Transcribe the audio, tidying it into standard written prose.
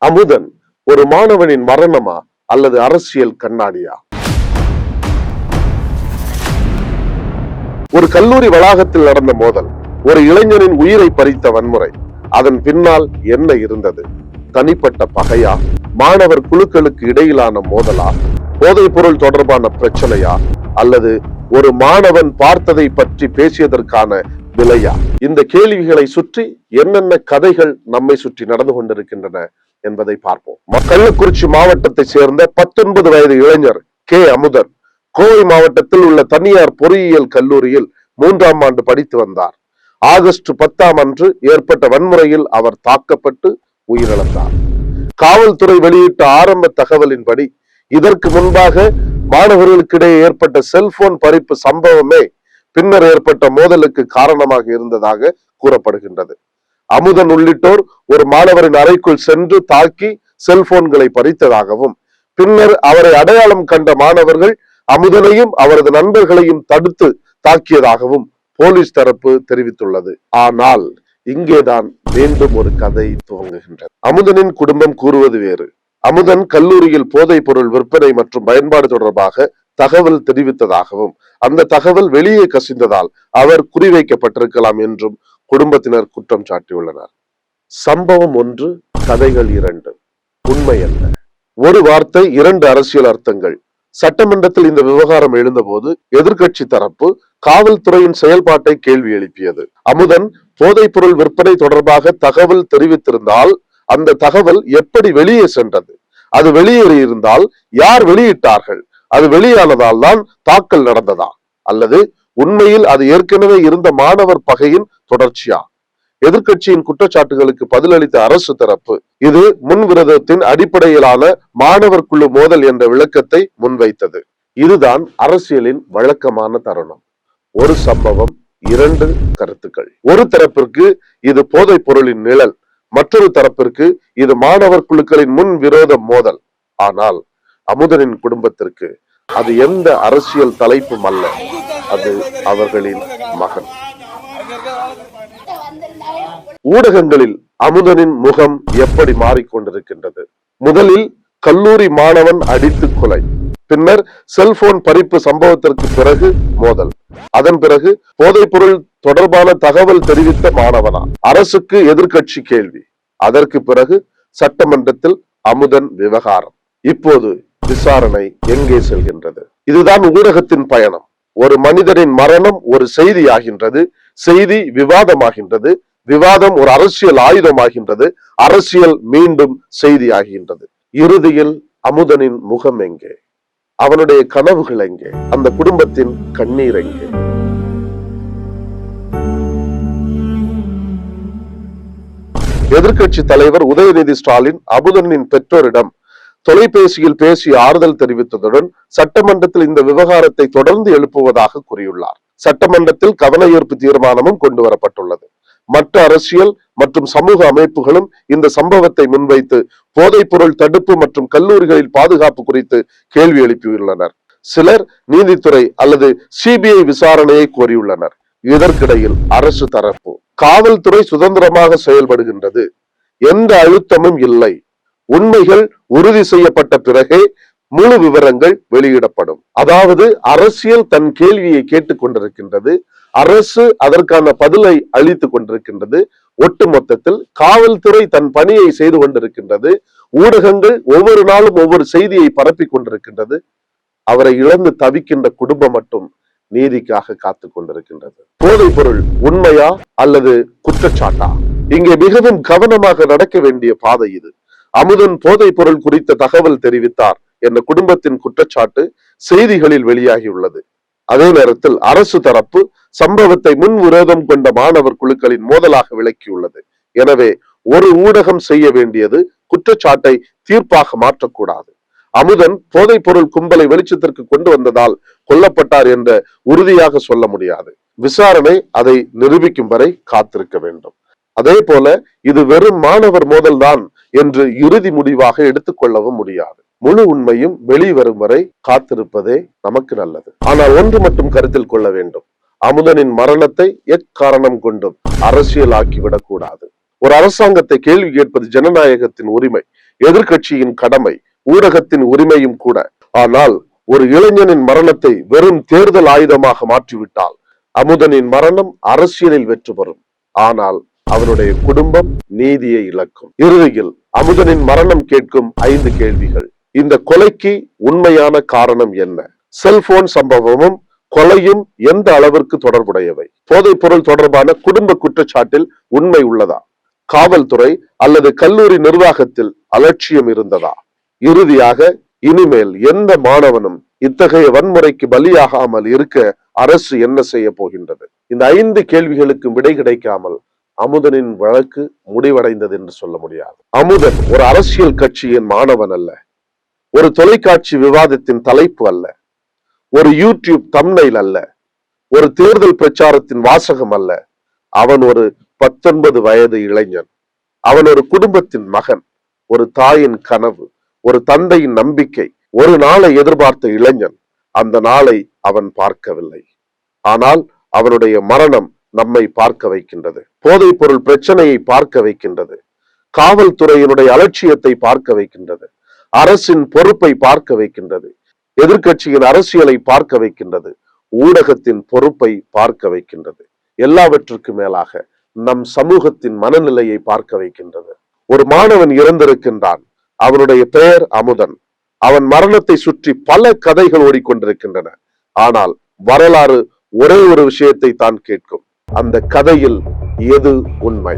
அமுதன் ஒரு மாணவனின் மரணமா அல்லது அரசியல் கண்ணாடியா? ஒரு கல்லூரி வளாகத்தில் நடந்த மோதல், ஒரு இளைஞனின் உயிரை பறித்த வன்முறை, அதன் பின்னால் என்ன இருந்தது? தனிப்பட்ட பகையா, மாணவர் குழுக்களுக்கு இடையிலான மோதலா, போதைப் பொருள் தொடர்பான பிரச்சனையா, அல்லது ஒரு மாணவன் பார்த்ததை பற்றி பேசியதற்கான விலையா? இந்த கேள்விகளை சுற்றி என்னென்ன கதைகள் நம்மை சுற்றி நடந்து கொண்டிருக்கின்றன என்பதை பார்ப்போம். கள்ளக்குறிச்சி மாவட்டத்தை சேர்ந்த 19 வயது இளைஞர் கே அமுதன் கோவை மாவட்டத்தில் உள்ள தனியார் பொறியியல் கல்லூரியில் 3ஆம் ஆண்டு படித்து வந்தார். ஆகஸ்ட் 10ஆம் அன்று ஏற்பட்ட வன்முறையில் அவர் தாக்கப்பட்டு உயிரிழந்தார். காவல்துறை வெளியிட்ட ஆரம்ப தகவலின்படி இதற்கு முன்பாக மாணவர்களுக்கிடையே ஏற்பட்ட செல்போன் பறிப்பு சம்பவமே பின்னர் ஏற்பட்ட மோதலுக்கு காரணமாக இருந்ததாக கூறப்படுகின்றது. அமுதன் உள்ளிட்டோர் ஒரு மாணவரின் அறைக்குள் சென்று தாக்கி செல்போன்களை பறித்ததாகவும், பின்னர் அவரை அடையாளம் கண்ட மாணவர்கள் அமுதனையும் அவரது நண்பர்களையும் தடுத்து தாக்கியதாகவும் போலீஸ் தரப்பு தெரிவித்துள்ளது. ஆனால் இங்கேதான் மீண்டும் ஒரு கதை துவங்குகின்றது. அமுதனின் குடும்பம் கூறுவது வேறு. அமுதன் கல்லூரியில் போதைப் பொருள் விற்பனை மற்றும் பயன்பாடு தொடர்பாக தகவல் தெரிவித்ததாகவும், அந்த தகவல் வெளியே கசிந்ததால் அவர் குறிவைக்கப்பட்டிருக்கலாம் என்றும் குடும்பத்தினர் குற்றம் சாட்டியுள்ளனர். சம்பவம் 1, கதைகள் 2. உண்மை அல்ல. ஒரு வார்த்தை 2 அரசியல் அர்த்தங்கள். சட்டமன்றத்தில் இந்த விவகாரம் எழுந்தபோது எதிர்க்கட்சி தரப்பு காவல்துறையின் செயல்பாட்டை கேள்வி எழுப்பியது. அமுதன் போதைப் பொருள் விற்பனை தொடர்பாக தகவல் தெரிவித்திருந்தால் அந்த தகவல் எப்படி வெளியே சென்றது? அது வெளியேறியிருந்தால் யார் வெளியிட்டார்கள்? அது வெளியானதால் தான் தாக்கல் நடந்ததா, அல்லது உண்மையில் அது ஏற்கனவே இருந்த மாணவர் பகையின் தொடர்ச்சியா? எதிர்க்கட்சியின் குற்றச்சாட்டுகளுக்கு பதிலளித்த அரசு தரப்பு இது முன்விரோதத்தின் அடிப்படையிலான மாணவர் குழு மோதல் என்ற விளக்கத்தை முன்வைத்தது. இதுதான் அரசியலின் வழக்கமான தருணம். ஒரு சம்பவம், 2 கருத்துக்கள். ஒரு தரப்பிற்கு இது போதைப் பொருளின் நிழல், மற்றொரு தரப்பிற்கு இது மாணவர் குழுக்களின் முன் விரோத மோதல். ஆனால் அமுதனின் குடும்பத்திற்கு அது எந்த அரசியல் தலைப்பும் அல்ல, அது அவர்களின் மகன். ஊடகங்களில் அமுதனின் முகம் எப்படி மாறிக்கொண்டிருக்கின்றது? முதலில் கல்லூரி மாணவன் அடித்து கொலை, பின்னர் செல்போன் பறிப்பு சம்பவத்திற்கு பிறகு மோதல், அதன் பிறகு போதைப் பொருள் தொடர்பான தகவல் தெரிவித்த மாணவனா? அரசுக்கு எதிர்க்கட்சி கேள்வி. அதற்கு பிறகு சட்டமன்றத்தில் அமுதன் விவகாரம். இப்போது விசாரணை எங்கே செல்கின்றது? இதுதான் ஊடகத்தின் பயணம். ஒரு மனிதனின் மரணம் ஒரு செய்தி ஆகின்றது, செய்தி விவாதமாகின்றது, விவாதம் ஒரு அரசியல் ஆயுதமாகின்றது, அரசியல் மீண்டும் செய்தி ஆகின்றது. இறுதியில் அமுதனின் முகம் எங்கே? அவனுடைய கனவுகள் எங்கே? அந்த குடும்பத்தின் கண்ணீர் எங்கே? எதிர்க்கட்சி தலைவர் உதயநிதி ஸ்டாலின் அமுதனின் பெற்றோரிடம் தொலைபேசியில் பேசி ஆறுதல் தெரிவித்ததுடன் சட்டமன்றத்தில் இந்த விவகாரத்தை தொடர்ந்து எழுப்புவதாக கூறியுள்ளார். சட்டமன்றத்தில் கவன ஈர்ப்பு தீர்மானமும் கொண்டு வரப்பட்டுள்ளது. மற்ற அரசியல் மற்றும் சமூக அமைப்புகளும் இந்த சம்பவத்தை முன்வைத்து போதைப் பொருள் தடுப்பு மற்றும் கல்லூரிகளில் பாதுகாப்பு குறித்து கேள்வி எழுப்பியுள்ளனர். சிலர் நீதித்துறை அல்லது சிபிஐ விசாரணையை கோரியுள்ளனர். இதற்கிடையில் அரசு தரப்பு காவல்துறை சுதந்திரமாக செயல்படுகின்றது, எந்த அழுத்தமும் இல்லை, உண்மைகள் உறுதி செய்யப்பட்ட பிறகே முழு விவரங்கள் வெளியிடப்படும். அதாவது அரசியல் தன் கேள்வியை கேட்டுக் கொண்டிருக்கின்றது, அரசு அதற்கான பதிலை அளித்துக் கொண்டிருக்கின்றது. ஒட்டுமொத்தத்தில் காவல்துறை தன் பணியை செய்து கொண்டிருக்கின்றது. ஊடகங்கள் ஒவ்வொரு நாளும் ஒவ்வொரு செய்தியை பரப்பிக் கொண்டிருக்கின்றது. அவரை இழந்து தவிக்கின்ற குடும்பம் மட்டும் நீதிக்காக காத்துக் கொண்டிருக்கின்றது. போதைப் பொருள் உண்மையா அல்லது குற்றச்சாட்டா? இங்கே மிகவும் கவனமாக நடக்க வேண்டிய பாதை இது. அமுதன் போதைப் பொருள் குறித்த தகவல் தெரிவித்தார் என்ற குடும்பத்தின் குற்றச்சாட்டு செய்திகளில் வெளியாகியுள்ளது. அதே நேரத்தில் அரசு தரப்பு சம்பவத்தை முன் விரோதம் கொண்ட மாணவர் குழுக்களின் மோதலாக விளக்கியுள்ளது. எனவே ஒரு ஊடகம் செய்ய வேண்டியது குற்றச்சாட்டை தீர்ப்பாக மாற்றக்கூடாது. அமுதன் போதைப் பொருள் கும்பலை வெளிச்சத்திற்கு கொண்டு வந்ததால் கொல்லப்பட்டார் என்ற உறுதியாக சொல்ல முடியாது. விசாரணை அதை நிரூபிக்கும் வரை காத்திருக்க வேண்டும். அதே போல இது வெறும் மாணவர் மோதல் தான் என்று இறுதி முடிவாக எடுத்துக்கொள்ளவும் முடியாது. முழு உண்மையும் வெளிவரும் வரை காத்திருப்பதே நமக்கு நல்லது. ஆனால் ஒன்று மட்டும் கருத்தில் கொள்ள வேண்டும், அமுதனின் மரணத்தை எக்காரணம் கொண்டும் அரசியல் ஆக்கிவிடக் கூடாது. ஒரு அரசாங்கத்தை கேள்வி கேட்பது ஜனநாயகத்தின் உரிமை. எதிர்க்கட்சியின் கடமை, ஊடகத்தின் உரிமையும் கூட. ஆனால் ஒரு இளைஞனின் மரணத்தை வெறும் தேர்தல் ஆயுதமாக மாற்றிவிட்டால் அமுதனின் மரணம் அரசியலில் வெற்றி பெறும், ஆனால் அவனுடைய குடும்பம் நீதியை இழக்கும். இறுதியில் அமுதனின் மரணம் கேட்கும் 5 கேள்விகள். இந்த கொலைக்கு உண்மையான காரணம் என்ன? செல்போன் சம்பவமும் கொலையும் எந்த அளவிற்கு தொடர்புடையவை? போதைப் பொருள் தொடர்பான குடும்ப குற்றச்சாட்டில் உண்மை உள்ளதா? காவல்துறை அல்லது கல்லூரி நிர்வாகத்தில் அலட்சியம் இருந்ததா? இறுதியாக, இனிமேல் எந்த மாணவனும் இத்தகைய வன்முறைக்கு பலியாகாமல் இருக்க அரசு என்ன செய்ய போகின்றது? இந்த 5 கேள்விகளுக்கு விடை கிடைக்காமல் அமுதனின் வழக்கு முடிவடைந்தது என்று சொல்ல முடியாது. அமுதன் ஒரு அரசியல் கட்சியின் மாணவன் அல்ல, ஒரு தொலைக்காட்சி விவாதத்தின் தலைப்பு அல்ல, ஒரு யூடியூப் தம்ப்நெயில் அல்ல, ஒரு தேர்தல் பிரச்சாரத்தின் வாசகம் அல்ல. அவன் ஒரு 19 வயது இளைஞன். அவன் ஒரு குடும்பத்தின் மகன், ஒரு தாயின் கனவு, ஒரு தந்தையின் நம்பிக்கை, ஒரு நாளை எதிர்பார்த்த இளைஞன். அந்த நாளை அவன் பார்க்கவில்லை. ஆனால் அவனுடைய மரணம் நம்மை பார்க்க வைக்கின்றது. போதைப் பொருள் பிரச்சனையை பார்க்க வைக்கின்றது. காவல்துறையினுடைய அலட்சியத்தை பார்க்க வைக்கின்றது. அரசின் பொறுப்பை பார்க்க வைக்கின்றது. எதிர்க்கட்சியின் அரசியலை பார்க்க வைக்கின்றது. ஊடகத்தின் பொறுப்பை பார்க்க வைக்கின்றது. எல்லாவற்றுக்கும் மேலாக நம் சமூகத்தின் மனநிலையை பார்க்க வைக்கின்றது. ஒரு மாணவன் இறந்திருக்கின்றான். அவனுடைய பெயர் அமுதன். அவன் மரணத்தை சுற்றி பல கதைகள் ஓடிக்கொண்டிருக்கின்றன. ஆனால் வரலாறு ஒரே ஒரு விஷயத்தை தான் கேட்கும். அந்த கதையில் எது உண்மை?